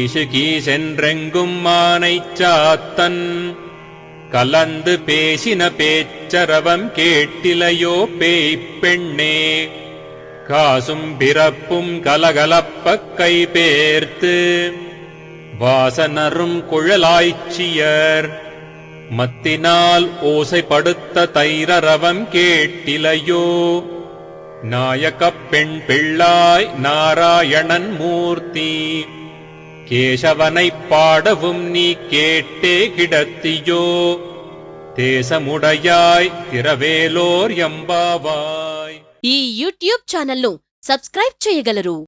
கீசென்றெங்கும் மானைச் சாத்தன் கலந்து பேசின பேச்சரவம் கேட்டிலையோ பேய்ப் பெண்ணே. காசும் பிறப்பும் கலகலப்பக் கைபேர்த்து வாசனரும் குழலாய்ச்சியர் மத்தினால் ஓசைப்படுத்த தைரரவம் கேட்டிலையோ. நாயகப் பெண் பிள்ளாய் நாராயணன் மூர்த்தி கேசவனைப் பாடவும் நீ கேட்டே கிடத்தியோ. தேசமுடையாய் திரவேலோர் எம்பாவாய். ఈ యూట్యూబ్ ఛానల్ను సబ్స్క్రైబ్ చేయగలరు.